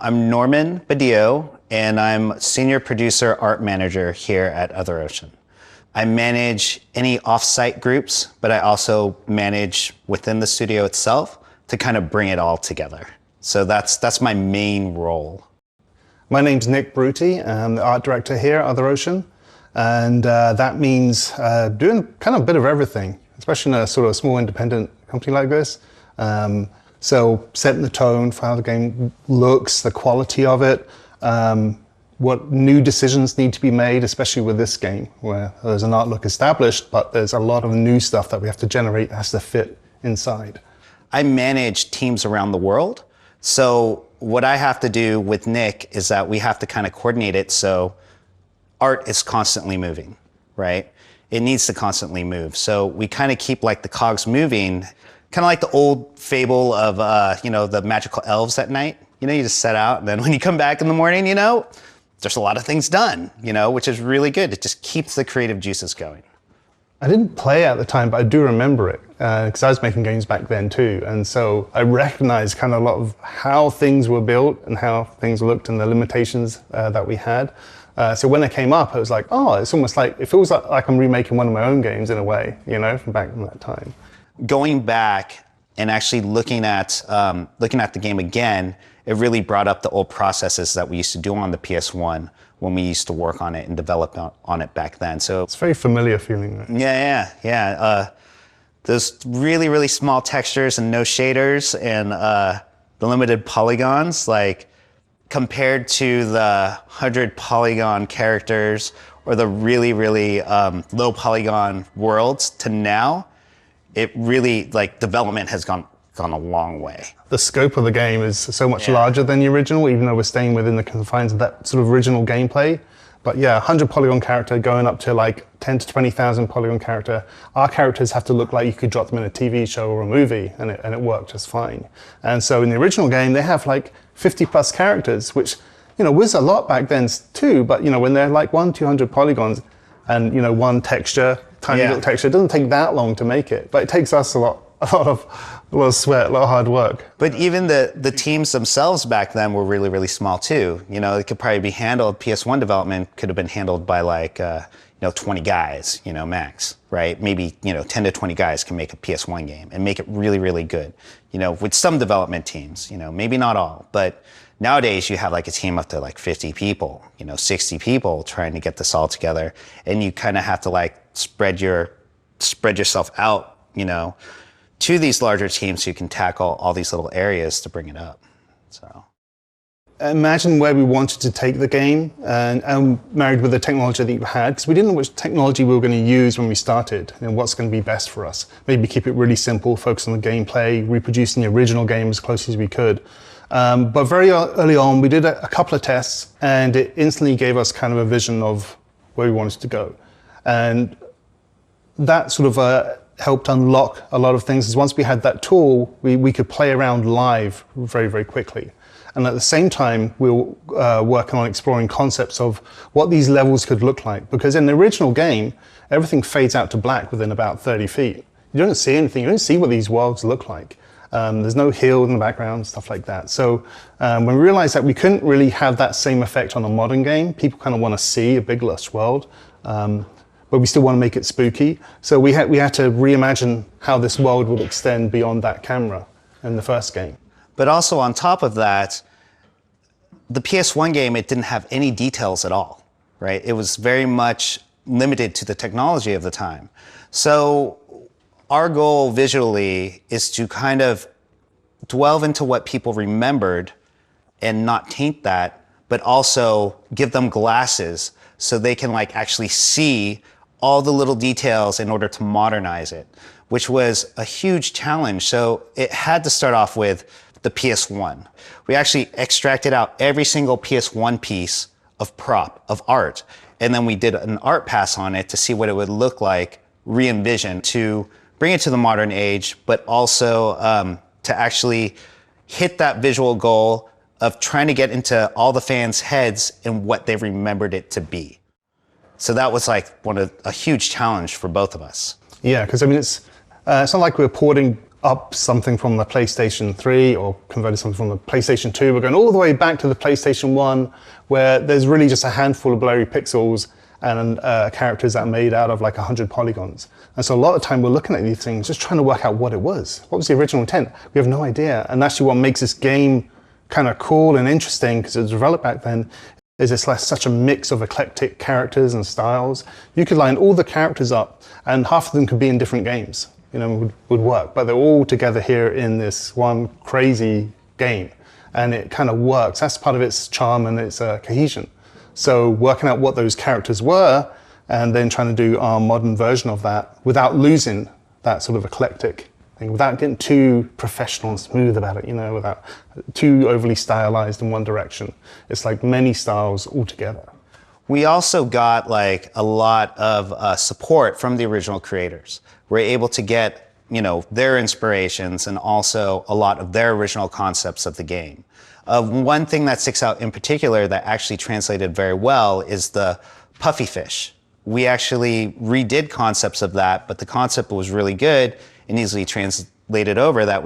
I'm Norman Badillo, and I'm Senior Producer Art Manager here at Other. I manage any off-site groups, but I also manage within the studio itself to kind of bring it all together. So that's my main role. My name's Nick Bruti. I'm the art director here at Other, and that means doing kind of a bit of everything, especially in a sort of small independent company like this. So setting the tone for how the game looks, the quality of it, what new decisions need to be made, especially with this game, where there's an art look established, but there's a lot of new stuff that we have to generate that has to fit inside. I manage teams around the world. So what I have to do with Nick is that we have to kind of coordinate it so art is constantly moving, right? It needs to constantly move. So we kind of keep like the cogs moving, kind of like the old fable of, the magical elves at night. You just set out, and then when you come back in the morning, there's a lot of things done, which is really good. It just keeps the creative juices going. I didn't play at the time, but I do remember it, because I was making games back then too. And so I recognized kind of a lot of how things were built and how things looked and the limitations that we had. So when it came up, I was like, oh, it's almost like, it feels like I'm remaking one of my own games in a way, from back in that time. Going back and actually looking at the game again, it really brought up the old processes that we used to do on the PS1 when we used to work on it and develop on it back then. So it's a very familiar feeling, right? Yeah. Those really, really small textures and no shaders and the limited polygons, like compared to the 100 polygon characters or the really, really low polygon worlds to now, it really, development has gone a long way. The scope of the game is so much larger than the original, even though we're staying within the confines of that sort of original gameplay. But yeah, 100 polygon character going up to like 10 to 20,000 polygon character. Our characters have to look like you could drop them in a TV show or a movie, and it worked just fine. And so in the original game, they have like 50 plus characters, which was a lot back then too. But when they're like 200 polygons and one texture, tiny little texture, it doesn't take that long to make it. But it takes us a lot of sweat, a lot of hard work. But even the teams themselves back then were really, really small too. It could probably be handled, PS1 development could have been handled by 20 guys, max, right? Maybe, 10 to 20 guys can make a PS1 game and make it really, really good. With some development teams, maybe not all, but nowadays you have like a team up to 50 people, 60 people trying to get this all together. And you kind of have to spread yourself out, to these larger teams so you can tackle all these little areas to bring it up. So imagine where we wanted to take the game and married with the technology that you had, because we didn't know which technology we were going to use when we started and what's going to be best for us. Maybe keep it really simple, focus on the gameplay, reproducing the original game as close as we could. But very early on, we did a couple of tests, and it instantly gave us kind of a vision of where we wanted to go. And that sort of helped unlock a lot of things, is once we had that tool, we could play around live very, very quickly. And at the same time, we were working on exploring concepts of what these levels could look like. Because in the original game, everything fades out to black within about 30 feet. You don't see anything, you don't see what these worlds look like. There's no hill in the background, stuff like that. So when we realized that we couldn't really have that same effect on a modern game, people kind of want to see a big, lush world. But we still want to make it spooky. So we had to reimagine how this world would extend beyond that camera in the first game. But also on top of that, the PS1 game, it didn't have any details at all, right? It was very much limited to the technology of the time. So our goal visually is to kind of delve into what people remembered and not taint that, but also give them glasses so they can actually see all the little details in order to modernize it, which was a huge challenge. So it had to start off with the PS1. We actually extracted out every single PS1 piece of prop, of art, and then we did an art pass on it to see what it would look like, re-envision, to bring it to the modern age, but also to actually hit that visual goal of trying to get into all the fans' heads and what they remembered it to be. So that was a huge challenge for both of us. Yeah, because it's not like we're porting up something from the PlayStation 3 or converted something from the PlayStation 2. We're going all the way back to the PlayStation 1, where there's really just a handful of blurry pixels and characters that are made out of like 100 polygons. And so a lot of time we're looking at these things, just trying to work out what it was. What was the original intent? We have no idea. And actually what makes this game kind of cool and interesting, because it was developed back then, is it's like such a mix of eclectic characters and styles. You could line all the characters up and half of them could be in different games, would work. But they're all together here in this one crazy game. And it kind of works. That's part of its charm and its cohesion. So working out what those characters were and then trying to do our modern version of that without losing that sort of eclectic thing, without getting too professional and smooth about it, without too overly stylized in one direction. It's like many styles all together. We also got like a lot of support from the original creators. We're able to get, their inspirations and also a lot of their original concepts of the game. One thing that sticks out in particular that actually translated very well is the puffy fish. We actually redid concepts of that, but the concept was really good and easily translated over that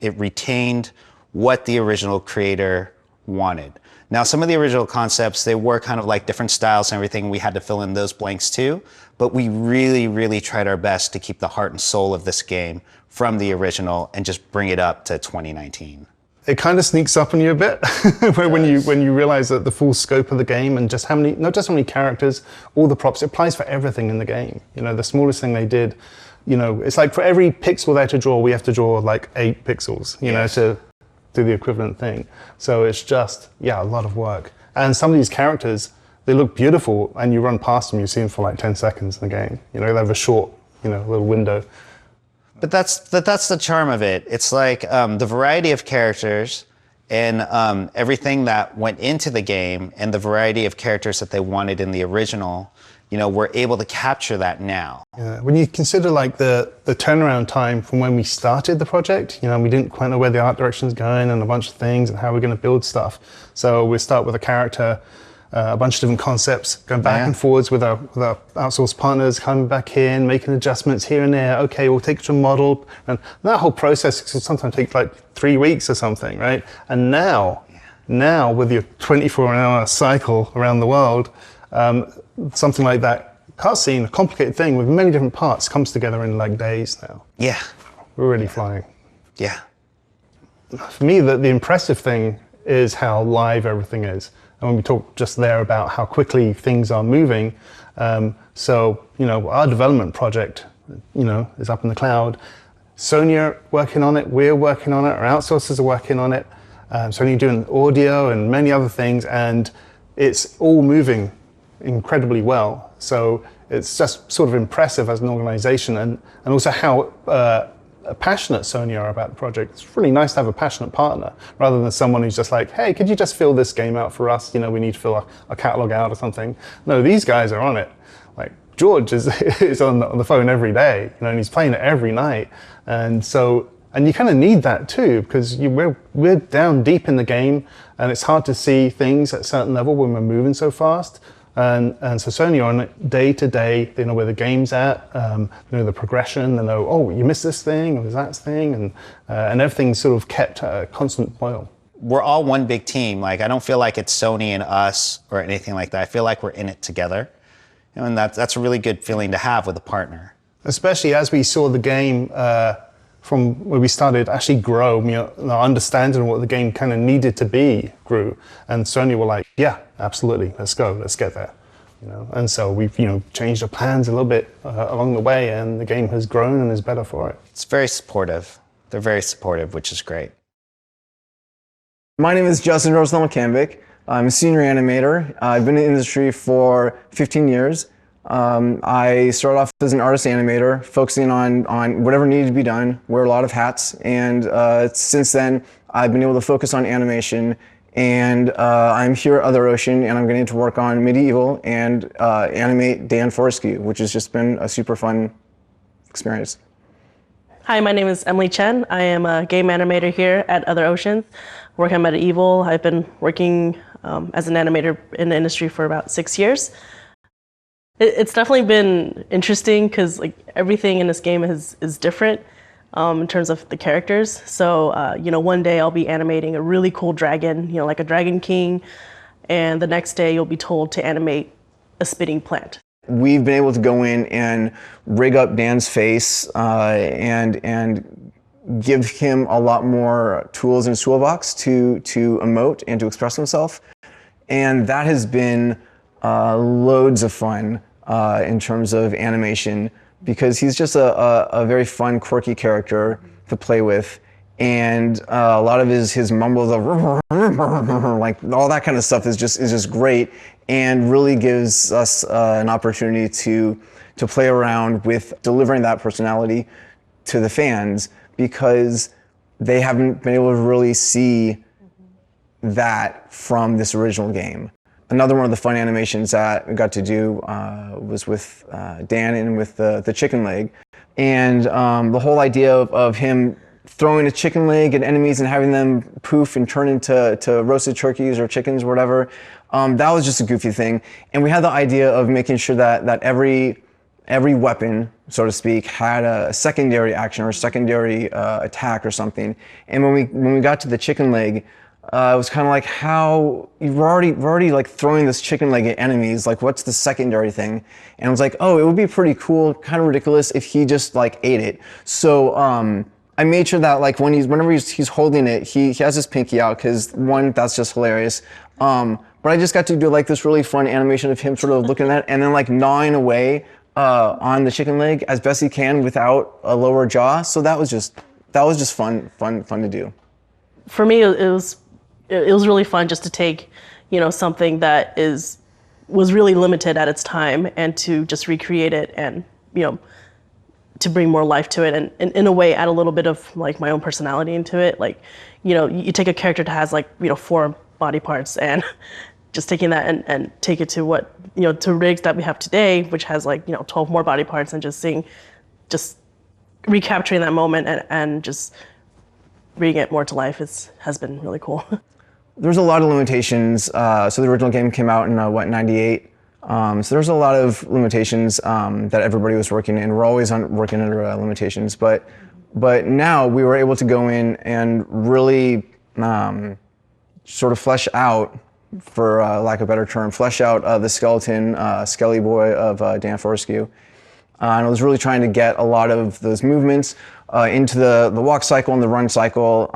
it retained what the original creator wanted. Now, some of the original concepts, they were kind of like different styles and everything. We had to fill in those blanks too, but we really, really tried our best to keep the heart and soul of this game from the original and just bring it up to 2019. It kind of sneaks up on you a bit when you realize that the full scope of the game and just not just how many characters, all the props, it applies for everything in the game. The smallest thing they did, it's like for every pixel there to draw, we have to draw like 8 pixels, to do the equivalent thing. So it's just, a lot of work. And some of these characters, they look beautiful and you run past them, you see them for like 10 seconds in the game. They have a short, little window. But that's the charm of it. It's like the variety of characters and everything that went into the game and the variety of characters that they wanted in the original, we're able to capture that now. Yeah. When you consider like the turnaround time from when we started the project, we didn't quite know where the art direction is going and a bunch of things and how we're going to build stuff. So we start with a character, a bunch of different concepts, going back and forwards with our outsourced partners, coming back in, making adjustments here and there. Okay, we'll take it to a model. And that whole process can sometimes take like 3 weeks or something, right? And now with your 24-hour cycle around the world, something like that cutscene, a complicated thing with many different parts, comes together in like days now. Yeah. We're really flying. Yeah. For me, the impressive thing is how live everything is. And when we talked just there about how quickly things are moving, so, our development project, is up in the cloud. Sony are working on it, we're working on it, our outsourcers are working on it. Sony doing audio and many other things, and it's all moving incredibly well. So it's just sort of impressive as an organization, and also how passionate Sony are about the project. It's really nice to have a passionate partner rather than someone who's just like, hey, could you just fill this game out for us? We need to fill a catalog out or something. No, these guys are on it. Like George is on the phone every day, and he's playing it every night. And you kind of need that too, because we're down deep in the game and it's hard to see things at a certain level when we're moving so fast. And so Sony are on it day to day. They know where the game's at, they know the progression, they know, oh, you missed this thing, or there's that thing, and everything's sort of kept at a constant boil. We're all one big team. Like, I don't feel like it's Sony and us or anything like that. I feel like we're in it together. And that's a really good feeling to have with a partner. Especially as we saw the game from where we started actually grow, our understanding of what the game kind of needed to be grew. And Sony were like, yeah, absolutely, let's go, let's get there. And so we've changed our plans a little bit along the way, and the game has grown and is better for it. It's very supportive. They're very supportive, which is great. My name is Justin Rosenthal-McCanvick. I'm a senior animator. I've been in the industry for 15 years. I started off as an artist animator, focusing on whatever needed to be done, wear a lot of hats, and since then I've been able to focus on animation, and I'm here at Other Ocean, and I'm getting to work on MediEvil and animate Dan Forrescue, which has just been a super fun experience. Hi, my name is Emily Chen. I am a game animator here at Other Ocean, working on MediEvil. I've been working as an animator in the industry for about 6 years. It's definitely been interesting because like everything in this game is different. in terms of the characters. So, one day I'll be animating a really cool dragon, like a Dragon King, and the next day you'll be told to animate a spitting plant. We've been able to go in and rig up Dan's face and give him a lot more tools in his toolbox to emote and to express himself. And that has been loads of fun in terms of animation, because he's just a very fun, quirky character to play with. And a lot of his mumbles of like all that kind of stuff is just great, and really gives us an opportunity to play around with delivering that personality to the fans, because they haven't been able to really see that from this original game. Another one of the fun animations that we got to do was with Dan and with the chicken leg. And the whole idea of him throwing a chicken leg at enemies and having them poof and turn into roasted turkeys or chickens or whatever, that was just a goofy thing. And we had the idea of making sure that every weapon, so to speak, had a secondary action or a secondary attack or something. And when we got to the chicken leg, it was kind of like, how we're already like throwing this chicken leg at enemies, like what's the secondary thing? And I was like, oh, it would be pretty cool, kind of ridiculous if he just like ate it. So I made sure that like whenever he's holding it, he has his pinky out, because one, that's just hilarious. But I just got to do like this really fun animation of him sort of looking at it and then like gnawing away on the chicken leg as best he can without a lower jaw. So that was just fun to do. For me, it was really fun just to take, something that was really limited at its time, and to just recreate it and, to bring more life to it, and in a way add a little bit of like my own personality into it. Like, you take a character that has like, 4 body parts, and just taking that and take it to what, to rigs that we have today, which has like, 12 more body parts, and just recapturing that moment and just bringing it more to life has been really cool. There's a lot of limitations. So the original game came out in, 98? So there's a lot of limitations that everybody was working in. We're always working under limitations. But now we were able to go in and really sort of flesh out, for lack of a better term, flesh out the skeleton, Skelly Boy of Dan Fortescue. And I was really trying to get a lot of those movements into the walk cycle and the run cycle.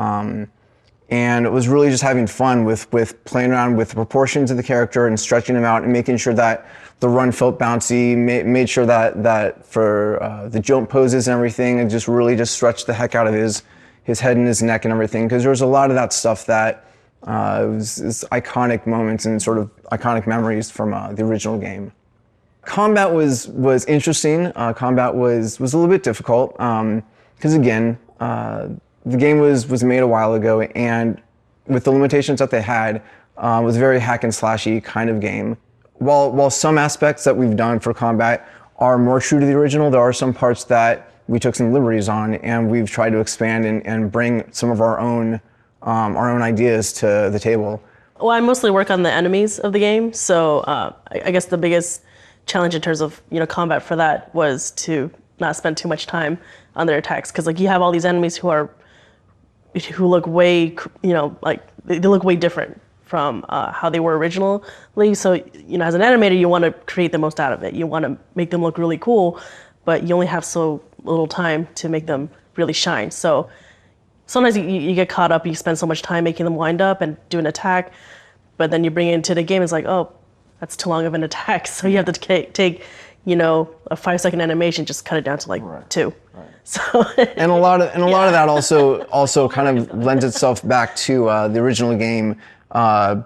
And it was really just having fun with playing around with the proportions of the character and stretching them out and making sure that the run felt bouncy, made sure that for the jump poses and everything, and just really just stretched the heck out of his head and his neck and everything. Because there was a lot of that stuff that was iconic moments and sort of iconic memories from the original game. Combat was interesting. Combat was a little bit difficult, because again, the game was made a while ago, and with the limitations that they had, it was a very hack and slashy kind of game. While some aspects that we've done for combat are more true to the original, there are some parts that we took some liberties on, and we've tried to expand and bring some of our own ideas to the table. Well, I mostly work on the enemies of the game, so I guess the biggest challenge in terms of combat for that was to not spend too much time on their attacks, because like you have all these enemies who look way, like they look way different from how they were originally. So, as an animator, you want to create the most out of it. You want to make them look really cool, but you only have so little time to make them really shine. So sometimes you get caught up, you spend so much time making them wind up and do an attack, but then you bring it into the game, it's like, oh, that's too long of an attack. So you have to take, a 5-second animation, just cut it down to like 2. Right. So and a lot of that also kind of lends itself back to the original game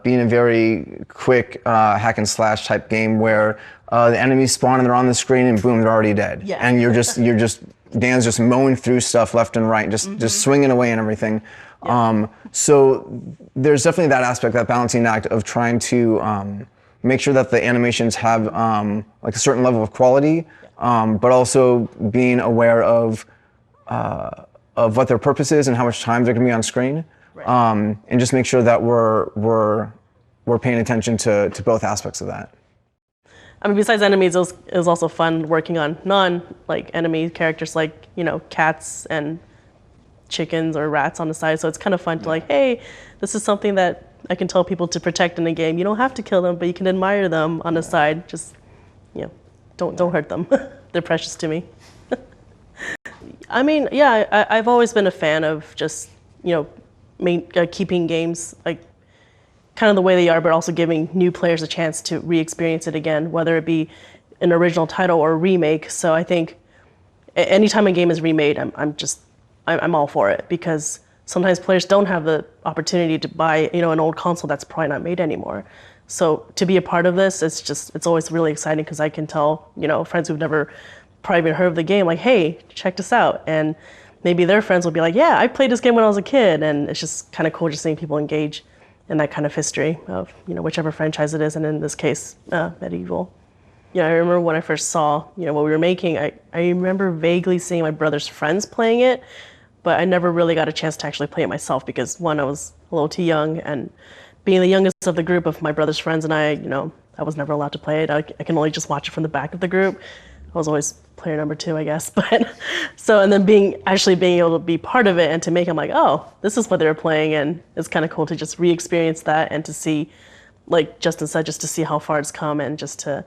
being a very quick hack and slash type game where the enemies spawn and they're on the screen and boom, they're already dead. Yeah. And Dan's just mowing through stuff left and right, just swinging away and everything. Yeah. So there's definitely that aspect, that balancing act of trying to make sure that the animations have like a certain level of quality, but also being aware of what their purpose is and how much time they're going to be on screen, right. And just make sure that we're paying attention to both aspects of that. I mean, besides enemies, it was also fun working on non-enemy characters like cats and chickens or rats on the side. So it's kind of fun to like, hey, this is something that I can tell people to protect in the game. You don't have to kill them, but you can admire them on the side. Just, don't hurt them. They're precious to me. I mean, yeah, I've always been a fan of just, keeping games like kind of the way they are, but also giving new players a chance to re-experience it again, whether it be an original title or a remake. So I think anytime a game is remade, I'm all for it, because sometimes players don't have the opportunity to buy, an old console that's probably not made anymore. So to be a part of this, it's always really exciting, because I can tell, friends who've never probably even heard of the game, like, hey, check this out. And maybe their friends will be like, yeah, I played this game when I was a kid. And it's just kind of cool just seeing people engage in that kind of history of, whichever franchise it is. And in this case, Medieval. I remember when I first saw, what we were making, I remember vaguely seeing my brother's friends playing it, but I never really got a chance to actually play it myself, because one, I was a little too young, and being the youngest of the group of my brother's friends and I was never allowed to play it. I can only just watch it from the back of the group. I was always player number 2, I guess. But so, and then being able to be part of it and to make them like, oh, this is what they were playing, and it's kind of cool to just re-experience that and to see, like Justin said, just to see how far it's come and just to,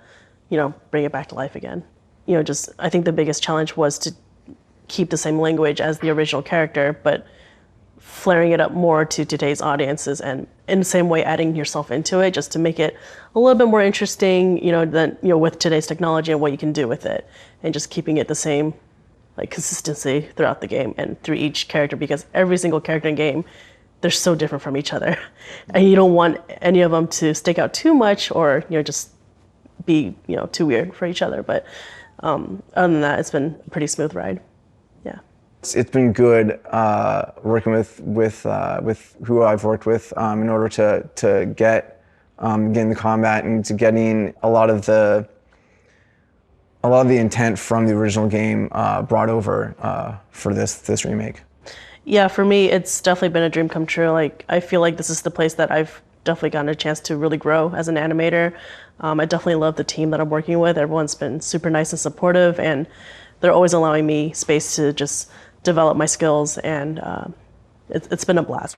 bring it back to life again. I think the biggest challenge was to keep the same language as the original character, but flaring it up more to today's audiences, and in the same way adding yourself into it just to make it a little bit more interesting, than, with today's technology and what you can do with it, and just keeping it the same, like, consistency throughout the game and through each character, because every single character in the game, they're so different from each other. And you don't want any of them to stick out too much or, just be, too weird for each other. But other than that, it's been a pretty smooth ride. Yeah. It's been good working with who I've worked with in order to get getting the combat and to getting a lot of the intent from the original game brought over for this remake. Yeah, for me, it's definitely been a dream come true. Like, I feel like this is the place that I've definitely gotten a chance to really grow as an animator. I definitely love the team that I'm working with. Everyone's been super nice and supportive, and they're always allowing me space to just develop my skills, and it's been a blast.